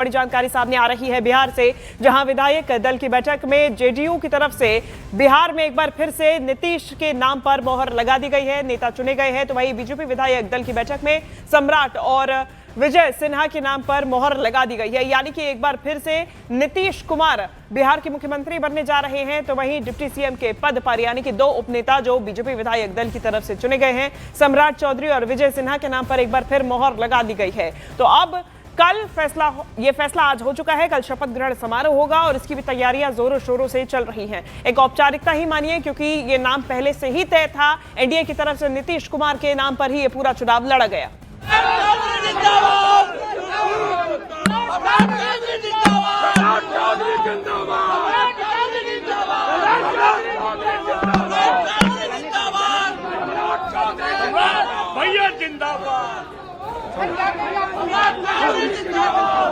बड़ी जानकारी सामने आ रही है बिहार से, जहां विधायक दल की बैठक में जेडीयू की तरफ से बिहार में एक बार फिर से नीतीश के नाम पर मोहर लगा दी गई है, नेता चुने गए हैं। तो वहीं बीजेपी विधायक दल की बैठक में सम्राट और विजय सिन्हा के नाम पर मोहर लगा दी गई है, यानी कि एक बार फिर से नीतीश कुमार बिहार के मुख्यमंत्री बनने जा रहे हैं। तो वहीं डिप्टी सीएम के पद पर यानी कि 2 उपनेता जो बीजेपी विधायक दल की तरफ से चुने गए हैं, सम्राट चौधरी और विजय सिन्हा के नाम पर एक बार फिर मोहर लगा दी गई है। तो अब कल ये फैसला आज हो चुका है, कल शपथ ग्रहण समारोह होगा और इसकी भी तैयारियां जोरों शोरों से चल रही हैं। एक औपचारिकता ही मानिए, क्योंकि ये नाम पहले से ही तय था। एनडीए की तरफ से नीतीश कुमार के नाम पर ही ये पूरा चुनाव लड़ा गया।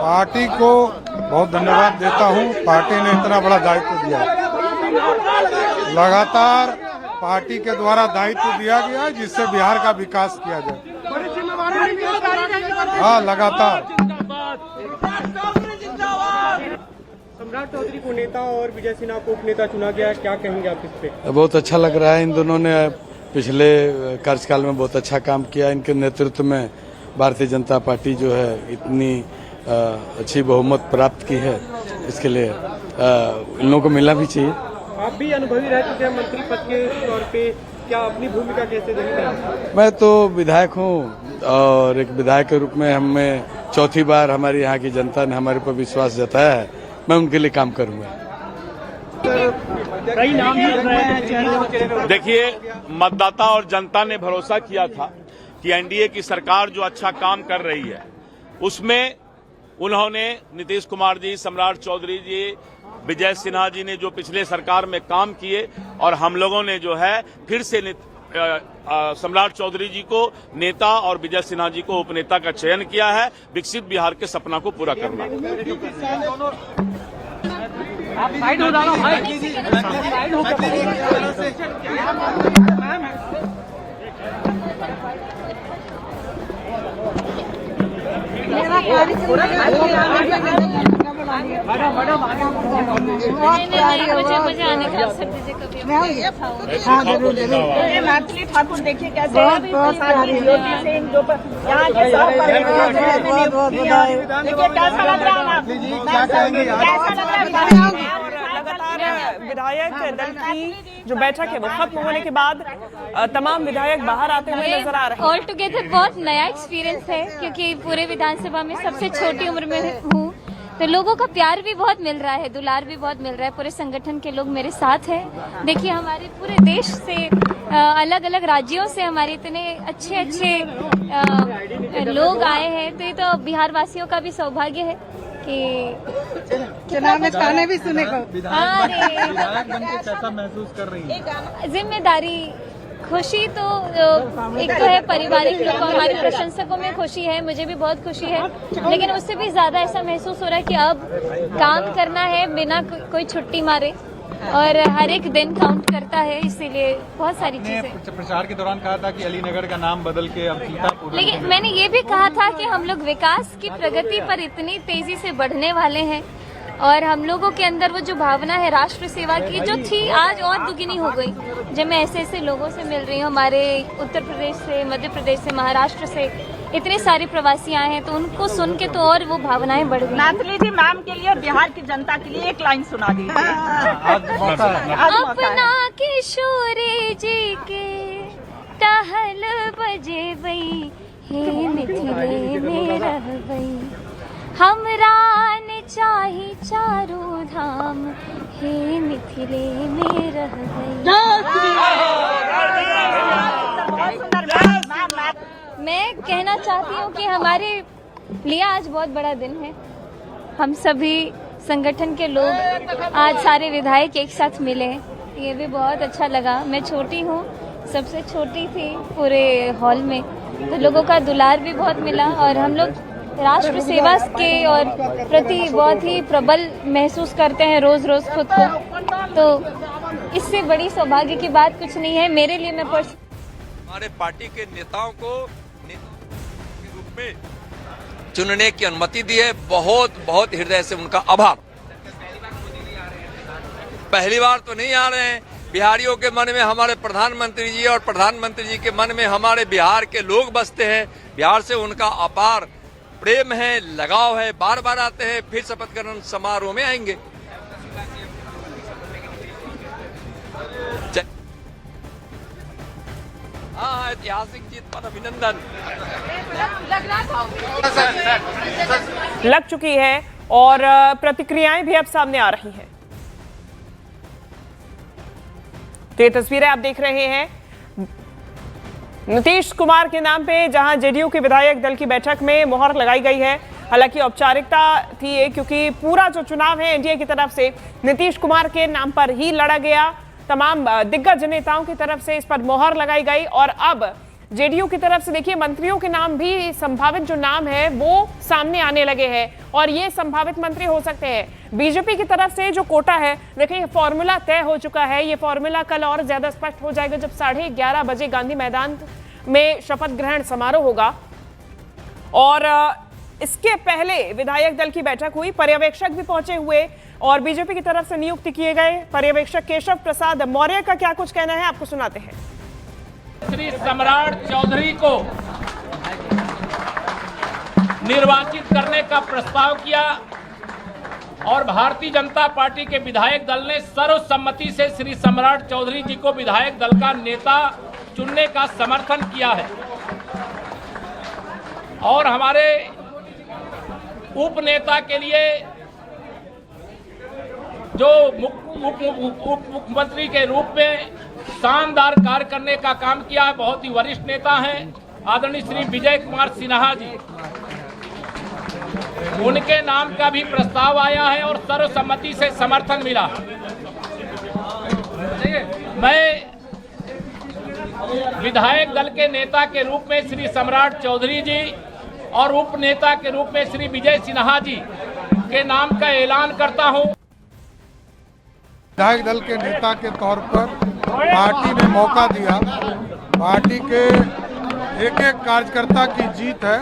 पार्टी को बहुत धन्यवाद देता हूं। पार्टी ने इतना बड़ा दायित्व दिया, लगातार पार्टी के द्वारा दायित्व दिया गया जिससे बिहार का विकास किया जाए। हाँ, लगातार। सम्राट चौधरी को नेता और विजय सिन्हा को उपनेता चुना गया, क्या कहेंगे आप इस पे? बहुत अच्छा लग रहा है। इन दोनों ने पिछले कार्यकाल में बहुत अच्छा काम किया। इनके नेतृत्व में भारतीय जनता पार्टी जो है इतनी अच्छी बहुमत प्राप्त की है, इसके लिए इन लोगों को मिलना भी चाहिए। आप भी अनुभवी रह चुके हैं मंत्री पद के तौर पे, क्या अपनी भूमिका कैसे देखते हैं? मैं तो विधायक हूं और एक विधायक के रूप में हमें चौथी बार हमारी यहाँ की जनता ने हमारे ऊपर विश्वास जताया है, मैं उनके लिए काम करूंगा। कई नाम देखिए, मतदाता और जनता ने भरोसा किया था कि एनडीए की सरकार जो अच्छा काम कर रही है उसमें उन्होंने नीतीश कुमार जी, सम्राट चौधरी जी, विजय सिन्हा जी ने जो पिछले सरकार में काम किए और हम लोगों ने जो है फिर से सम्राट चौधरी जी को नेता और विजय सिन्हा जी को उपनेता का चयन किया है, विकसित बिहार के सपना को पूरा करना। आप साइड हो जाओ भाई, साइड हो मुझे आने का अवसर दीजिए कभी। हाँ, जरूर जरूर। मैथिली ठाकुर देखिए कैसे ज्योति सिंह जो यहाँ के देखिए कैसा लग रहा है। लगातार विधायक दल की जो बैठक है वो खत्म होने के बाद तमाम विधायक बाहर आते हुए नजर आ रहे हैं। ऑल टुगेदर बहुत नया एक्सपीरियंस है, क्योंकि पूरे विधानसभा में सबसे छोटी उम्र में हूँ, तो लोगों का प्यार भी बहुत मिल रहा है, दुलार भी बहुत मिल रहा है। पूरे संगठन के लोग मेरे साथ हैं। देखिए, हमारे पूरे देश से अलग अलग राज्यों से हमारे इतने अच्छे अच्छे लोग आए हैं, तो ये तो बिहार वासियों का भी सौभाग्य है कि चुनाव में ताने भी सुने को। कैसा महसूस कर रही है? जिम्मेदारी, खुशी तो एक तो है, पारिवारिक लोग हमारे प्रशंसकों में खुशी है, मुझे भी बहुत खुशी है, लेकिन उससे भी ज्यादा ऐसा महसूस हो रहा है कि अब काम करना है बिना कोई छुट्टी मारे और हर एक दिन काउंट करता है, इसीलिए बहुत सारी चीजें। प्रचार के दौरान कहा था कि अलीनगर का नाम बदल के अब सीतापुर, लेकिन मैंने ये भी कहा था कि हम लोग विकास की प्रगति पर इतनी तेजी से बढ़ने वाले हैं और हम लोगों के अंदर वो जो भावना है राष्ट्र सेवा की जो थी, आज और दुगनी हो गई। जब मैं ऐसे ऐसे लोगों से मिल रही हूँ, हमारे उत्तर प्रदेश से, मध्य प्रदेश से, महाराष्ट्र से इतने सारे प्रवासी आए हैं, तो उनको सुन के तो और वो भावनाएं बढ़ गई। मैथिली जी मैम के लिए और बिहार की जनता के लिए एक लाइन सुना दीजिए। अपना किशोरे जी के टहल बजे बई, हे मिथिले में रह गई, हमरा ने चाही चारों धाम, हे मिथिले में रह गई। मैं कहना चाहती हूँ कि हमारे लिए आज बहुत बड़ा दिन है। हम सभी संगठन के लोग आज सारे विधायक एक साथ मिले हैं, ये भी बहुत अच्छा लगा। मैं छोटी हूँ, सबसे छोटी थी पूरे हॉल में, तो लोगों का दुलार भी बहुत मिला और हम लोग राष्ट्र सेवा के और प्रति बहुत ही प्रबल महसूस करते हैं रोज रोज खुद को, तो इससे बड़ी सौभाग्य की बात कुछ नहीं है मेरे लिए। मैं हमारे पार्टी के नेताओं को रूप में चुनने की अनुमति दी है। बहुत बहुत हृदय से उनका आभार। पहली बार तो नहीं आ रहे हैं। बिहारियों के मन में हमारे प्रधानमंत्री जी और प्रधानमंत्री जी के मन में हमारे बिहार के लोग बसते हैं। बिहार से उनका अपार प्रेम है, लगाव है। बार बार आते हैं, फिर शपथ ग्रहण समारोह में आएंगे। हाँ, ऐतिहासिक जीत पर अभिनंदन। लग चुकी है और प्रतिक्रियाएं भी अब सामने आ रही हैं। तो ये तस्वीरें आप देख रहे हैं नीतीश कुमार के नाम पे, जहां जेडीयू के विधायक दल की बैठक में मोहर लगाई गई है। हालांकि औपचारिकता थी ये, क्योंकि पूरा जो चुनाव है एनडीए की तरफ से नीतीश कुमार के नाम पर ही लड़ा गया। तमाम दिग्गज नेताओं की तरफ से इस पर मोहर लगाई गई और अब जेडीयू की तरफ से देखिए मंत्रियों के नाम भी, संभावित जो नाम है वो सामने आने लगे हैं और ये संभावित मंत्री हो सकते हैं। बीजेपी की तरफ से जो कोटा है, देखिए फॉर्मूला तय हो चुका है। ये फॉर्मूला कल और ज्यादा स्पष्ट हो जाएगा जब 11:30 बजे गांधी मैदान में शपथ ग्रहण समारोह होगा। और इसके पहले विधायक दल की बैठक हुई, पर्यवेक्षक भी पहुंचे हुए और बीजेपी की तरफ से नियुक्त किए गए पर्यवेक्षक केशव प्रसाद मौर्य का क्या कुछ कहना है आपको सुनाते हैं। श्री सम्राट चौधरी को निर्वाचित करने का प्रस्ताव किया और भारतीय जनता पार्टी के विधायक दल ने सर्वसम्मति से श्री सम्राट चौधरी जी को विधायक दल का नेता चुनने का समर्थन किया है। और हमारे उप नेता के लिए जो उप मुख्यमंत्री के रूप में शानदार कार्य करने का काम किया है, बहुत ही वरिष्ठ नेता हैं आदरणीय श्री विजय कुमार सिन्हा जी, उनके नाम का भी प्रस्ताव आया है और सर्वसम्मति से समर्थन मिला। मैं विधायक दल के नेता के रूप में श्री सम्राट चौधरी जी और उप नेता के रूप में श्री विजय सिन्हा जी के नाम का ऐलान करता हूं। विधायक दल के नेता के तौर पर पार्टी ने मौका दिया। पार्टी के एक एक कार्यकर्ता की जीत है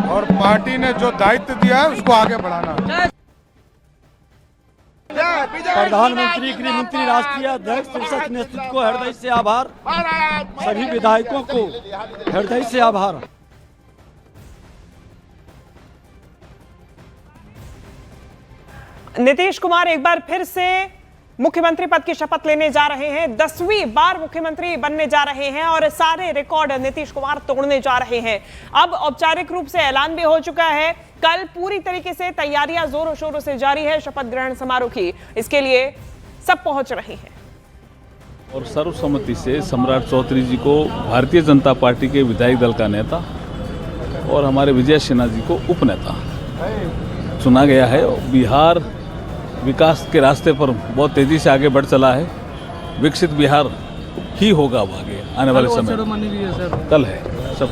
और पार्टी ने जो दायित्व दिया है उसको आगे बढ़ाना है। प्रधानमंत्री, गृह मंत्री, राष्ट्रीय अध्यक्ष, शीर्षक नेतृत्व को हृदय से आभार। सभी विधायकों को हृदय से आभार। नीतीश कुमार एक बार फिर से मुख्यमंत्री पद की शपथ लेने जा रहे हैं। 10वीं बार मुख्यमंत्री बनने जा रहे हैं और सारे रिकॉर्ड नीतीश कुमार तोड़ने जा रहे हैं। अब औपचारिक रूप से ऐलान भी हो चुका है। कल पूरी तरीके से तैयारियां जोरों शोरों से जारी है शपथ ग्रहण समारोह की। इसके लिए सब पहुंच रहे हैं और सर्वसम्मति से सम्राट चौधरी जी को भारतीय जनता पार्टी के विधायक दल का नेता और हमारे विजय सिन्हा जी को उपनेता चुना गया है। बिहार विकास के रास्ते पर बहुत तेजी से आगे बढ़ चला है। विकसित बिहार ही होगा अब आगे आने वाले समय। कल है सब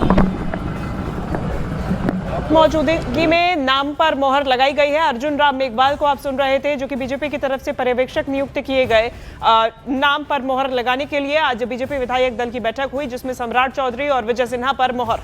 मौजूदगी में नाम पर मोहर लगाई गई है। अर्जुन राम मेघवाल को आप सुन रहे थे, जो कि बीजेपी की तरफ से पर्यवेक्षक नियुक्त किए गए। नाम पर मोहर लगाने के लिए आज बीजेपी विधायक दल की बैठक हुई, जिसमें सम्राट चौधरी और विजय सिन्हा पर मोहर